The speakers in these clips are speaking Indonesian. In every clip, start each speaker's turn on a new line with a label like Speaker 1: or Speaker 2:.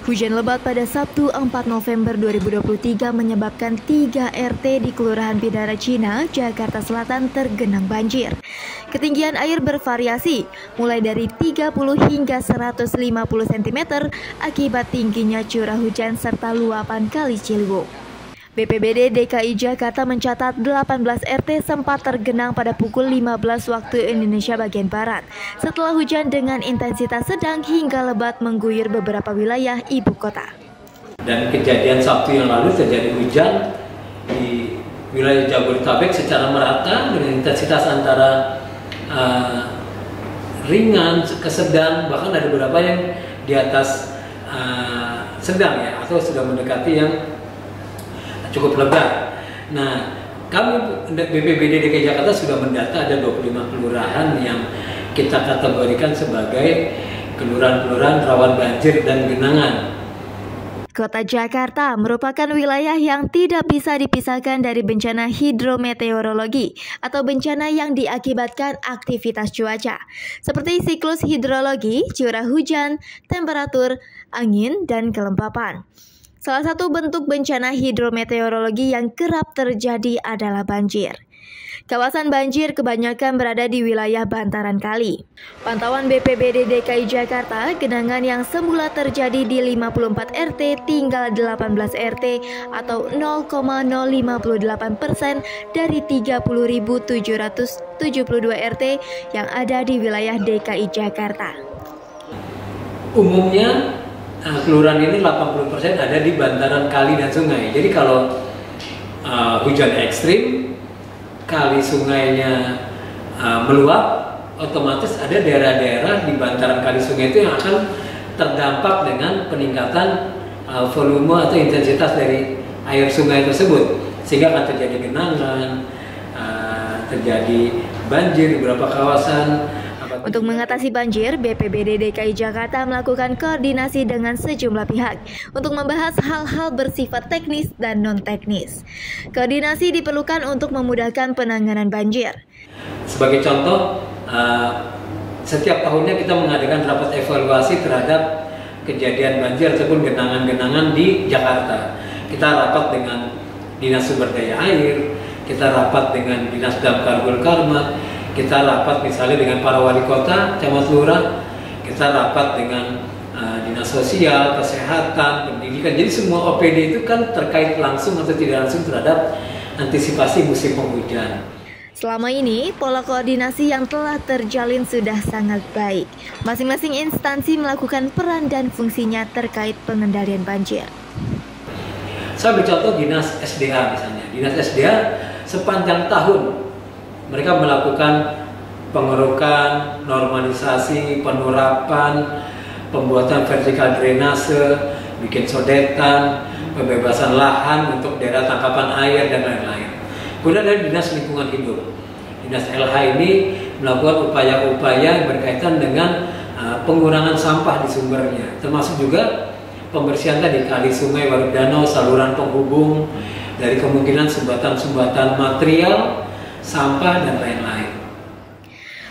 Speaker 1: Hujan lebat pada Sabtu 4 November 2023 menyebabkan 3 RT di Kelurahan Bidara Cina, Jakarta Selatan tergenang banjir. Ketinggian air bervariasi, mulai dari 30 hingga 150 cm akibat tingginya curah hujan serta luapan Kali Ciliwung. BPBD DKI Jakarta mencatat 18 RT sempat tergenang pada pukul 15 waktu Indonesia bagian Barat setelah hujan dengan intensitas sedang hingga lebat mengguyur beberapa wilayah ibu kota.
Speaker 2: Dan kejadian Sabtu yang lalu terjadi hujan di wilayah Jabodetabek secara merata dengan intensitas antara ringan ke sedang, bahkan ada beberapa yang di atas sedang ya, atau sudah mendekati yang cukup lebat. Nah, kami BPBD DKI Jakarta sudah mendata ada 25 kelurahan yang kita kategorikan sebagai kelurahan-kelurahan rawan banjir dan genangan.
Speaker 1: Kota Jakarta merupakan wilayah yang tidak bisa dipisahkan dari bencana hidrometeorologi atau bencana yang diakibatkan aktivitas cuaca, seperti siklus hidrologi, curah hujan, temperatur, angin, dan kelembapan. Salah satu bentuk bencana hidrometeorologi yang kerap terjadi adalah banjir. Kawasan banjir kebanyakan berada di wilayah bantaran kali. Pantauan BPBD DKI Jakarta, genangan yang semula terjadi di 54 RT tinggal 18 RT atau 0,058% dari 30.772 RT yang ada di wilayah DKI Jakarta.
Speaker 2: Umumnya kelurahan ini 80% ada di bantaran kali dan sungai. Jadi kalau hujan ekstrim, kali sungainya meluap, otomatis ada daerah-daerah di bantaran kali sungai itu yang akan terdampak dengan peningkatan volume atau intensitas dari air sungai tersebut, sehingga akan terjadi genangan, terjadi banjir di beberapa kawasan.
Speaker 1: Untuk mengatasi banjir, BPBD DKI Jakarta melakukan koordinasi dengan sejumlah pihak untuk membahas hal-hal bersifat teknis dan non-teknis. Koordinasi diperlukan untuk memudahkan penanganan banjir.
Speaker 2: Sebagai contoh, setiap tahunnya kita mengadakan rapat evaluasi terhadap kejadian banjir ataupun genangan-genangan di Jakarta. Kita rapat dengan Dinas Sumber Daya Air, kita rapat dengan Dinas Damkar Gulkarmat, kita rapat misalnya dengan para wali kota, camat lurah, kita rapat dengan dinas sosial, kesehatan, pendidikan. Jadi semua OPD itu kan terkait langsung atau tidak langsung terhadap antisipasi musim penghujan.
Speaker 1: Selama ini, pola koordinasi yang telah terjalin sudah sangat baik. Masing-masing instansi melakukan peran dan fungsinya terkait pengendalian banjir.
Speaker 2: Saya bercontoh Dinas SDA misalnya. Dinas SDA sepanjang tahun mereka melakukan pengerukan, normalisasi, penurapan, pembuatan vertikal drainase, bikin sodetan, pembebasan lahan untuk daerah tangkapan air dan lain-lain. Kemudian ada Dinas Lingkungan Hidup. Dinas LH ini melakukan upaya-upaya yang berkaitan dengan pengurangan sampah di sumbernya, termasuk juga pembersihan tadi kali, sungai, waduk danau, saluran penghubung, dari kemungkinan sumbatan-sumbatan material, sampah, dan lain-lain.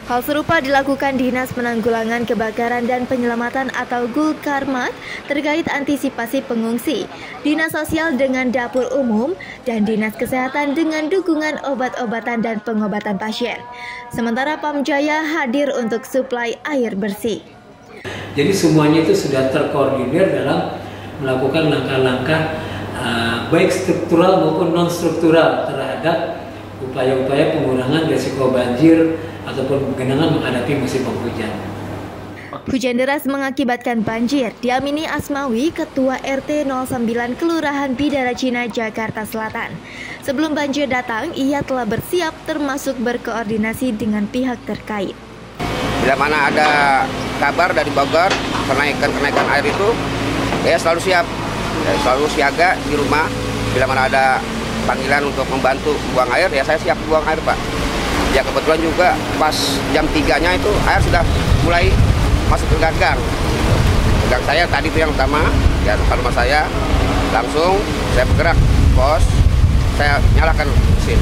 Speaker 1: Hal serupa dilakukan Dinas Penanggulangan Kebakaran dan Penyelamatan atau Gulkarmat terkait antisipasi pengungsi, Dinas Sosial dengan dapur umum, dan Dinas Kesehatan dengan dukungan obat-obatan dan pengobatan pasien. Sementara Pamjaya hadir untuk suplai air bersih.
Speaker 2: Jadi semuanya itu sudah terkoordinir dalam melakukan langkah-langkah baik struktural maupun non-struktural terhadap upaya-upaya pengurangan risiko banjir ataupun genangan menghadapi musim penghujan.
Speaker 1: Hujan deras mengakibatkan banjir, diamini Asmawi, Ketua RT 09 Kelurahan Bidara Cina, Jakarta Selatan. Sebelum banjir datang, ia telah bersiap termasuk berkoordinasi dengan pihak terkait.
Speaker 3: Bila mana ada kabar dari Bogor kenaikan air itu, saya selalu siap, selalu siaga di rumah. Bila mana ada panggilan untuk membantu buang air, ya saya siap buang air, Pak. Ya kebetulan juga pas jam 3-nya itu air sudah mulai masuk ke ganggang. Gang saya tadi itu yang utama, ya depan rumah saya. Langsung saya bergerak pos, saya nyalakan mesin.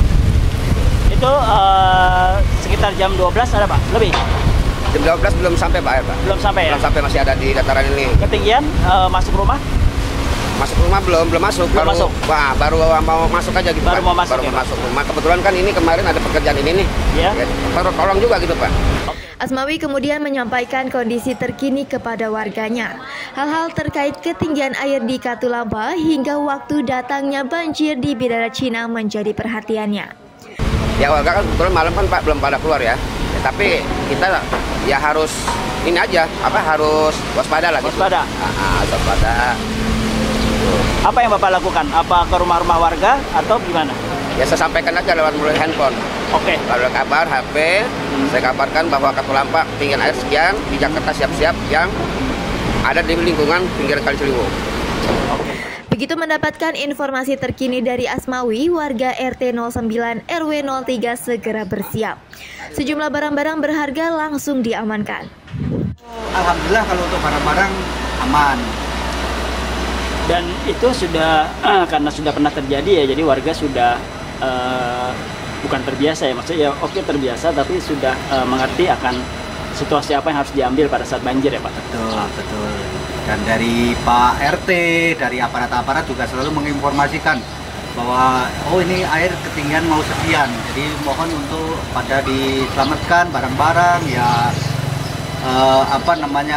Speaker 4: Itu sekitar jam 12 ada, Pak? Lebih?
Speaker 3: Jam 12 belum sampai Pak air, Pak.
Speaker 4: Belum sampai ya?
Speaker 3: Belum sampai, masih ada di dataran ini.
Speaker 4: Ketinggian masuk rumah?
Speaker 3: Masuk rumah belum masuk.
Speaker 4: Belum
Speaker 3: baru,
Speaker 4: masuk.
Speaker 3: Wah, baru mau masuk aja gitu,
Speaker 4: Baru
Speaker 3: Pak.
Speaker 4: mau masuk
Speaker 3: Baru
Speaker 4: ya,
Speaker 3: mau masuk rumah. Kebetulan kan ini kemarin ada pekerjaan ini nih.
Speaker 4: Iya.
Speaker 3: Ya, tolong juga gitu, Pak.
Speaker 1: Asmawi kemudian menyampaikan kondisi terkini kepada warganya. Hal-hal terkait ketinggian air di Katulampa hingga waktu datangnya banjir di Bidara Cina menjadi perhatiannya.
Speaker 3: Ya warga kan kebetulan malam kan Pak belum pada keluar ya. Tapi kita ya harus ini aja, harus waspada lah.
Speaker 4: Waspada.
Speaker 3: Gitu. Waspada.
Speaker 4: Apa yang Bapak lakukan? Apa ke rumah-rumah warga atau gimana?
Speaker 3: Ya saya sampaikan aja lewat melalui handphone.
Speaker 4: Oke.
Speaker 3: Kalau ada kabar HP, saya kabarkan bahwa Katulampa ketinggian air sekian, di Jakarta siap-siap yang ada di lingkungan pinggir Kali Ciliwung.
Speaker 1: Begitu mendapatkan informasi terkini dari Asmawi, warga RT 09 RW 03 segera bersiap. Sejumlah barang-barang berharga langsung diamankan.
Speaker 5: Alhamdulillah kalau untuk barang-barang aman.
Speaker 4: Dan itu sudah karena sudah pernah terjadi ya, jadi warga sudah bukan terbiasa ya, maksudnya ya oke terbiasa, tapi sudah mengerti akan situasi apa yang harus diambil pada saat banjir ya Pak.
Speaker 5: Betul. Dan dari Pak RT, dari aparat-aparat juga selalu menginformasikan bahwa ini air ketinggian mau sekian. Jadi mohon untuk pada diselamatkan barang-barang ya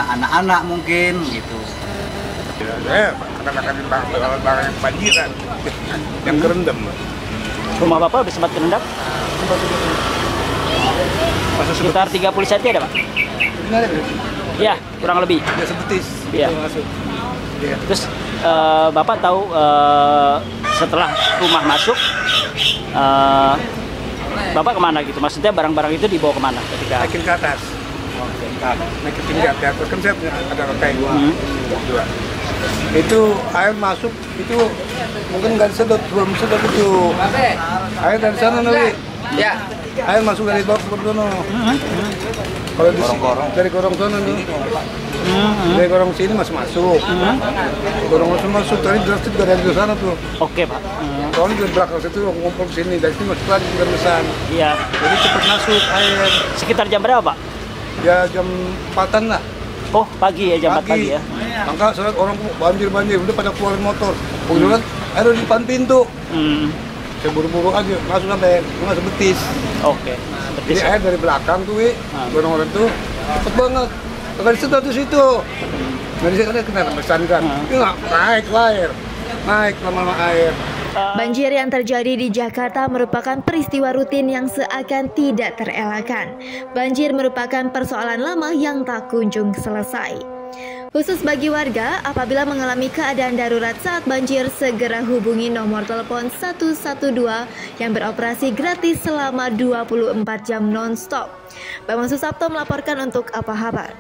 Speaker 5: anak-anak mungkin gitu.
Speaker 6: Akan barang yang banjiran, yang kerendam.
Speaker 4: Rumah Bapak sempat kerendam? Sekitar 30 cm ada Pak? Ya, kurang lebih.
Speaker 6: Ya sebetis.
Speaker 4: Iya.
Speaker 6: Ya.
Speaker 4: Terus Bapak tahu setelah rumah masuk, Bapak kemana gitu? Maksudnya barang-barang itu dibawa kemana ketika?
Speaker 6: Naikin ke atas. Naik ke tinggi atas. Kan saya ada kayak dua. Itu air masuk itu mungkin nggak disedot, belum sedot itu. Air dari sana nanti.
Speaker 3: Ya.
Speaker 6: Air masuk dari bawah ke sana. Kalau di dari gorong sana nih. Dari gorong sini masuk. Gorong masuk tadi drastis dari sana tuh.
Speaker 4: Oke Pak.
Speaker 6: Soalnya dari belakang situ ngumpul ke sini, dari sini masuk lagi ke depan.
Speaker 4: Iya.
Speaker 6: Jadi cepat masuk air.
Speaker 4: Sekitar jam berapa Pak?
Speaker 6: Ya jam 4-an lah.
Speaker 4: Oh pagi ya, jam 4 pagi ya.
Speaker 6: Maka saya orang banjir udah pada keluarin motor. Kemudian air di depan pintu. Saya buru-buru aja masuk sampai cuma sebetis.
Speaker 4: Oke.
Speaker 6: Jadi air dari belakang tuh, orang-orang tuh cepet banget. Kalau disedot di situ. Dari saya kena pesan kan. Nggak naik air, naik lama-lama air.
Speaker 1: Banjir yang terjadi di Jakarta merupakan peristiwa rutin yang seakan tidak terelakkan. Banjir merupakan persoalan lama yang tak kunjung selesai. Khusus bagi warga, apabila mengalami keadaan darurat saat banjir, segera hubungi nomor telepon 112 yang beroperasi gratis selama 24 jam non-stop. Bambang Susapto melaporkan untuk Apa Kabar.